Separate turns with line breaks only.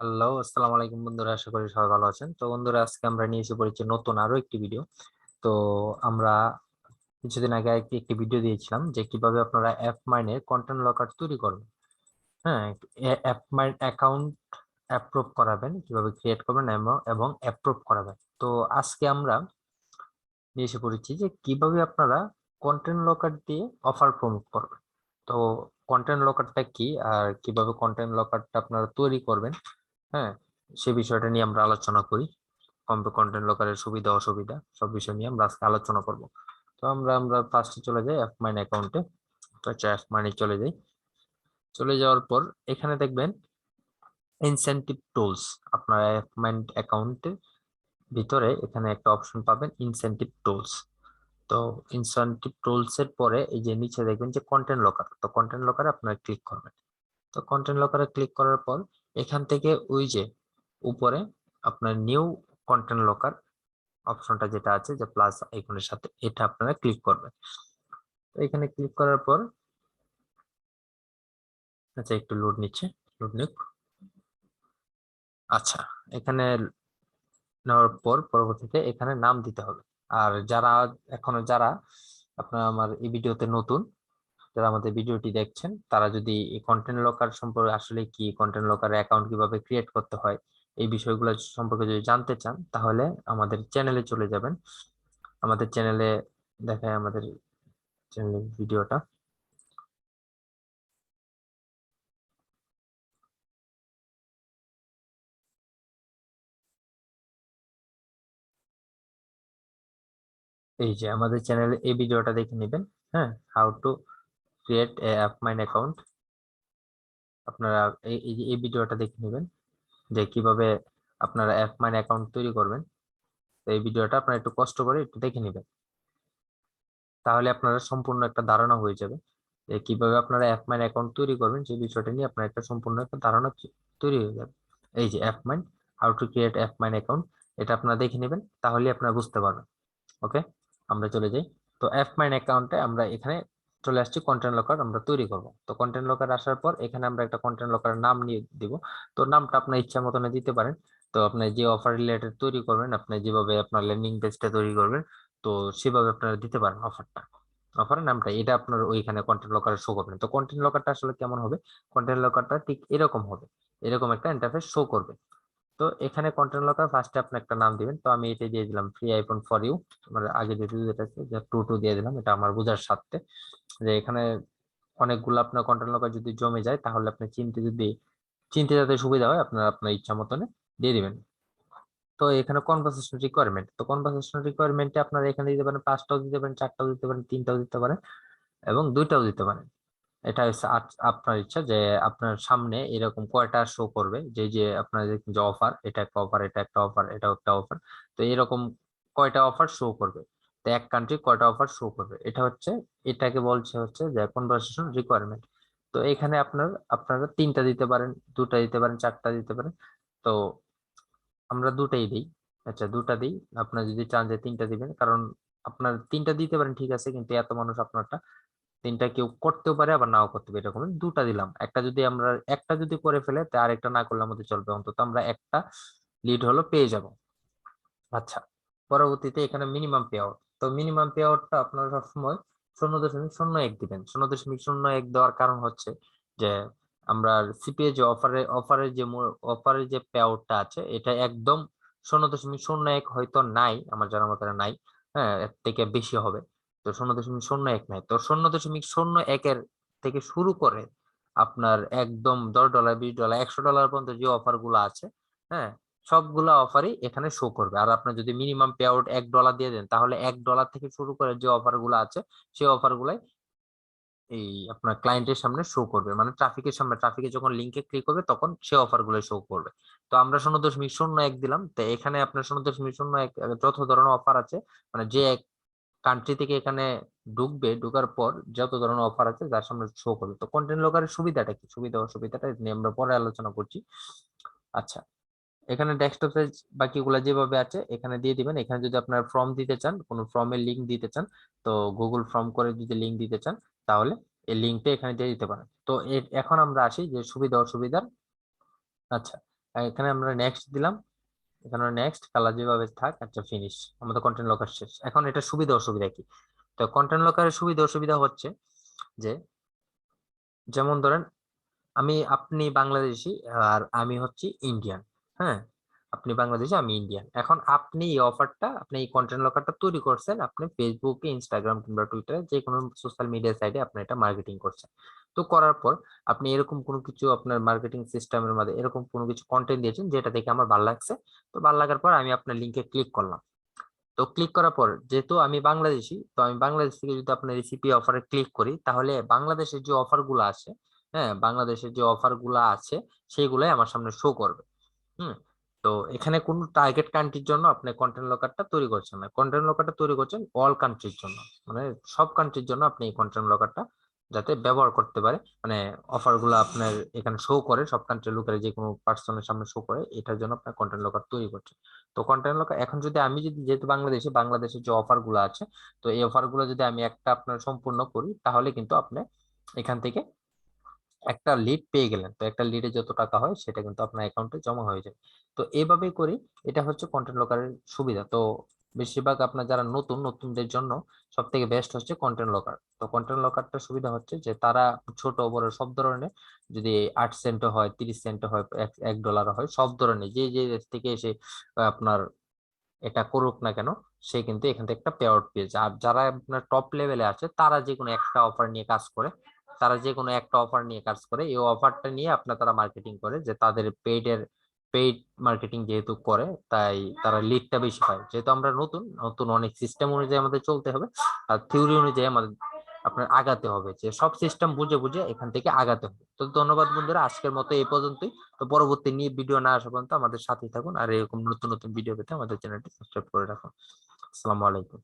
Hello, আসসালামু আলাইকুম বন্ধুরা, আশা করি সবাই ভালো আছেন। তো বন্ধুরা, আজকে আমরা নিয়ে এসে পড়েছি নতুন আরো একটি ভিডিও। তো আমরা কিছুদিন আগে একটি ভিডিও দিয়েছিলাম যে কিভাবে আপনারা অ্যাপমাইনে কন্টেন্ট লকার তৈরি করবেন। হ্যাঁ, অ্যাপমাইন অ্যাকাউন্ট অ্যাপ্রুভ করাবেন, কিভাবে ক্রিয়েট করবেন এবং অ্যাপ্রুভ করাবেন। তো আজকে আমরা নিয়ে এসে পড়েছি যে কিভাবে আপনারা কন্টেন্ট লকার দিয়ে অফার প্রমোট করবেন। তো কন্টেন্ট লকারটা কি আর কিভাবে কন্টেন্ট লকারটা আপনারা তৈরি করবেন, হ্যাঁ, সে বিষয়টা নিয়ে আমরা আলোচনা করি। কন্টেন্ট লকারের সুবিধা অসুবিধা সব বিষয় নিয়ে আমরা আজকে আলোচনা করব। তো আমরা ফার্স্টে চলে যাই অ্যাপমাইন অ্যাকাউন্টে। তো অ্যাপমাইনে চলে যাই। চলে যাওয়ার পর এখানে দেখবেন ইনসেনটিভ টুলস। আপনার অ্যাপমাইন অ্যাকাউন্টের ভিতরে এখানে একটা অপশন পাবেন, ইনসেনটিভ টুলস। তো ইনসেনটিভ টুলস এর পরে এই যে নিচে দেখবেন যে কন্টেন্ট লকার। তো কন্টেন্ট লকারে আপনারা ক্লিক করবেন। তো কন্টেন্ট লকারে ক্লিক করার পর এখান থেকে ওই যে উপরে আপনার নিউ কন্টেন্ট লকার অপশনটা যেটা আছে যে প্লাস আইকনের সাথে, এটা আপনারা ক্লিক করবেন। তো এখানে ক্লিক করার পর আচ্ছা একটু লোড নিচ্ছে, লোড নিক। আচ্ছা, এখানে নেওয়ার পর পরবর্তীতে এখানে নাম দিতে হবে। আর যারা আপনার আমার এই ভিডিওতে নতুন, যারা আমাদের ভিডিওটি দেখছেন, তারা যদি এই কন্টেন্ট লকার সম্পর্কে আসলে কি, কন্টেন্ট লকার অ্যাকাউন্ট কিভাবে ক্রিয়েট করতে হয়, এই বিষয়গুলো সম্পর্কে যদি জানতে চান, তাহলে আমাদের চ্যানেলে চলে যাবেন। আমাদের চ্যানেলে দেখায় আমাদের চ্যানেলের ভিডিওটা। এই যে আমাদের চ্যানেলে এই ভিডিওটা দেখে নেবেন। হ্যাঁ, how to create a AppMine account. আপনারা এই ভিডিওটা দেখে নেবেন যে কিভাবে আপনারা অ্যাপমাইন অ্যাকাউন্ট তৈরি করবেন। তো এই ভিডিওটা আপনারা একটু কষ্ট করে একটু দেখে নেবেন, তাহলে আপনারা সম্পূর্ণ একটা ধারণা হয়ে যাবে যে কিভাবে আপনারা অ্যাপমাইন অ্যাকাউন্ট তৈরি করবেন। সেই বিষয়টা নিয়ে আপনার একটা সম্পূর্ণ একটা ধারণা তৈরি হয়ে যাবে। এই যে অ্যাপমাইন, হাউ টু ক্রিয়েট অ্যাপমাইন অ্যাকাউন্ট, এটা আপনারা দেখে নেবেন, তাহলে আপনারা বুঝতে পারবেন। ওকে, আমরা চলে যাই। তো অ্যাপমাইন অ্যাকাউন্টে আমরা এখানে চলে আসছি, কন্টেন্ট লকার আমরা তৈরি করব। তো কন্টেন্ট লকার আসার পর এখানে আমরা একটা কন্টেন্ট লকার নাম নিয়ে দিব। তো নামটা আপনার ইচ্ছা মতন দিতে পারেন। তো আপনি যে অফার রিলেটেড তৈরি করবেন, আপনি যেভাবে আপনার ল্যান্ডিং পেজটা তৈরি করবেন, তো সেভাবে আপনারা দিতে পারেন অফারটা। অফারের নামটা এটা আপনার ওইখানে কন্টেন্ট লকারে শো করবেন। তো কন্টেন্ট লকারটা আসলে কেমন হবে, কন্টেন্ট লকারটা ঠিক এরকম হবে, এরকম একটা ইন্টারফেস শো করবে। তো এখানে কন্টেন্ট লকার ফার্স্টে আপনি একটা নাম দিবেন। তো আমি এটা দিয়ে দিলাম ফ্রি আইফোন ফর ইউ। আমার আগে যেটা আছে যে 2 দিয়ে দিলাম, এটা আমার বোঝার স্বার্থে যে এখানে অনেকগুলো আপনার কন্টেন্ট লকার যদি জমে যায়, তাহলে আপনি চিনতে যাতে সুবিধা হয়, আপনার আপনার ইচ্ছা মতন দিয়ে দিবেন। তো এখানে কনভারসেশন রিকোয়ারমেন্ট, তো কনভারসেশন রিকোয়ারমেন্টে আপনারা এখানে দিতে পারেন 5টাও দিতে পারেন, 4টাও দিতে পারেন, 3টাও দিতে পারেন এবং 2টাও দিতে পারেন। এটা হচ্ছে আপনার ইচ্ছা যে আপনার সামনে এরকম কয়টা শো করবে, যে যে আপনার যে অফার, এটা একটা অফার, এটা একটা অফার, এটাও একটা অফার। তো এরকম কয়টা অফার শো করবে, তো এক কান্ট্রি কয়টা অফার শো করবে, এটাকে বলছে হচ্ছে যে কনভারসেশন রিকোয়ারমেন্ট। তো এখানে আপনারা 3টা দিতে পারেন, 2টা দিতে পারেন, 4টা দিতে পারেন। তো আমরা 2টাই দিই। আচ্ছা, 2টা দিই। আপনার যদি চান যে 3টা দিবেন, কারণ আপনার 3টা দিতে পারেন, ঠিক আছে, কিন্তু এত মানুষ আপনারটা 3টা কেউ করতেও পারে আবার নাও করতে পারে, এরকম 2টা দিলাম। একটা যদি করে ফেলে, তা আরেকটা না করলে আমাদের চলবে, অন্তত আমরা একটা লিড হলো পেয়ে যাব। আচ্ছা, পরবর্তীতে এখানে মিনিমাম পে আউট। তো মিনিমাম পে আউটটা আপনারা সবসময় 0.01 দিবেন। 0.01 দেওয়ার কারণ হচ্ছে যে আমরা সিপিএ যে অফারের যে পে আউটটা আছে, এটা একদম 0.01 হয়তো নাই, আমার জানার মতো নাই। হ্যাঁ, এর থেকে বেশি হবে। তো 0.01 নাই। তো 0.01 এর থেকে শুরু করে আপনার একদম $10, $20, $100 পর্যন্ত যে অফার গুলো আছে, হ্যাঁ, সবগুলা অফারই এখানে শো করবে। আর আপনার যদি মিনিমাম পে আউট $1 দিয়ে দেন, তাহলে $1 থেকে শুরু করে যে অফার গুলো আছে, সেই অফার গুলাই এই আপনার ক্লায়েন্টের সামনে শো করবে, মানে ট্রাফিকে যখন লিঙ্কে ক্লিক করবে, তখন সে অফার গুলো শো করবে। তো আমরা 0.01 দিলাম। তো এখানে আপনার 0.01 যত ধরনের অফার আছে, মানে যে কান্ট্রি থেকে এখানে ঢুকার পর যত ধরনের অফার আছে, যার সামনে শো করবে। তো কন্টেন্ট লকারের সুবিধাটা কি, সুবিধা অসুবিধাটা এটা নিয়ে আমরা পরে আলোচনা করছি। আচ্ছা, এখানে ডেস্কটপ সাইজ বাকিগুলা যেভাবে আছে এখানে দিয়ে দিবেন। এখানে যদি আপনার ফর্ম দিতে চান, কোনো ফর্মের লিংক দিতে চান, তো গুগল ফর্ম করে যদি লিংক দিতে চান, তাহলে এই লিংকটা এখানে দিয়ে দিতে পারেন। তো এখন আমরা আসি যে সুবিধা অসুবিধার। আচ্ছা, এখানে আমরা নেক্সট দিলাম, এখানে নেক্সট কালার যেভাবে থাক। আচ্ছা ফিনিশ, আমাদের কন্টেন্ট লকার শেষ। এখন এটা সুবিধা অসুবিধা কি? তো কন্টেন্ট লকারের সুবিধা অসুবিধা হচ্ছে যে, যেমন ধরেন আপনি বাংলাদেশি আর আমি হচ্ছি ইন্ডিয়ান। হ্যাঁ, আপনি বাংলাদেশি আমি ইন্ডিয়ান। এখন আপনি এই অফারটা, আপনি এই কন্টেন্ট লকারটা তৈরি করছেন, আপনি ফেসবুকে, ইনস্টাগ্রাম কিংবা টুইটারে যে কোনো সোশ্যাল মিডিয়া সাইটে আপনি এটা মার্কেটিং করছেন। তো করার পর আপনি এরকম কোনো কিছু আপনার মার্কেটিং সিস্টেমের মধ্যে এরকম কোনো কিছু কন্টেন্ট দিয়েছেন যেটা দেখে আমার ভালো লাগছে। তো ভালো লাগার পর আমি আপনার লিঙ্কে ক্লিক করলাম। তো ক্লিক করার পর যেহেতু আমি বাংলাদেশি, তো আমি বাংলাদেশ থেকে যদি আপনার রেসিপি অফারে ক্লিক করি, তাহলে বাংলাদেশের যে অফার গুলো আছে, হ্যাঁ বাংলাদেশের যে অফার গুলো আছে সেইগুলাই আমার সামনে শো করবে। হুম। তো এখানে কোন টার্গেট কান্ট্রির জন্য আপনি কন্টেন্ট লকারটা তৈরি করছেন না, কন্টেন্ট লকারটা তৈরি করছেন অল কান্ট্রির জন্য, মানে সব কান্ট্রির জন্য আপনি এই কন্টেন্ট লকারটা যাতে ব্যবহার করতে পারে, মানে অফার গুলো আপনার এখানে শো করে, সব কান্ট্রির লোকের যে কোনো পার্সনের সামনে শো করে, এটার জন্য আপনার কন্টেন্ট লকার তৈরি করছেন। তো কন্টেন্ট লকার এখন যদি আমি যদি যেহেতু বাংলাদেশে, বাংলাদেশের যে অফার গুলো আছে, তো এই অফার গুলো যদি আমি একটা আপনার সম্পূর্ণ করি, তাহলে কিন্তু আপনি এখান থেকে একটা লিড পেয়ে গেলেন। তো একটা লিডে যত টাকা হয় সেটা কিন্তু আপনার অ্যাকাউন্টে জমা হয়ে যায়। তো এইভাবেই করি, এটা হচ্ছে কন্টেন্ট লকারের সুবিধা। তো বেশিরভাগ আপনার যারা নতুনদের জন্য সব থেকে বেস্ট হচ্ছে কন্টেন্ট লকার। তো কন্টেন্ট লকারটা সুবিধা হচ্ছে যে তারা ছোট বড় সব ধরনের, যদি 8 সেন্টও হয়, 30 সেন্টও হয়, $1 হয়, সব ধরনের যে যে দেশ থেকে এসে আপনার এটা করুক না কেন, সে কিন্তু এখান থেকে একটা পে আউট পেয়েছে। আর যারা আপনার টপ লেভেলে আছে, তারা যে কোনো একটা অফার নিয়ে কাজ করে, তারা যে কোনো একটা অফার নিয়ে কাজ করে, এই অফারটা নিয়ে আপনার তারা মার্কেটিং করে, যে তাদের পেইড মার্কেটিং যেহেতু করে, তাই তারা লিডটা বেশি পায়। যেহেতু আমরা নতুন নতুন অনেক সিস্টেম অনুযায়ী আমাদের চলতে হবে, আর থিওরি অনুযায়ী আমাদের আপনার আগাতে হবে, যে সব সিস্টেম বুঝে বুঝে এখান থেকে আগাতে হবে। তো ধন্যবাদ বন্ধুরা, আজকের মতো এই পর্যন্তই। তো পরবর্তী নিয়ে ভিডিও না আসা পর্যন্ত আমাদের সাথেই থাকুন, আর এরকম নতুন নতুন ভিডিও পেতে আমাদের চ্যানেলটি সাবস্ক্রাইব করে রাখুন। আসসালামু আলাইকুম।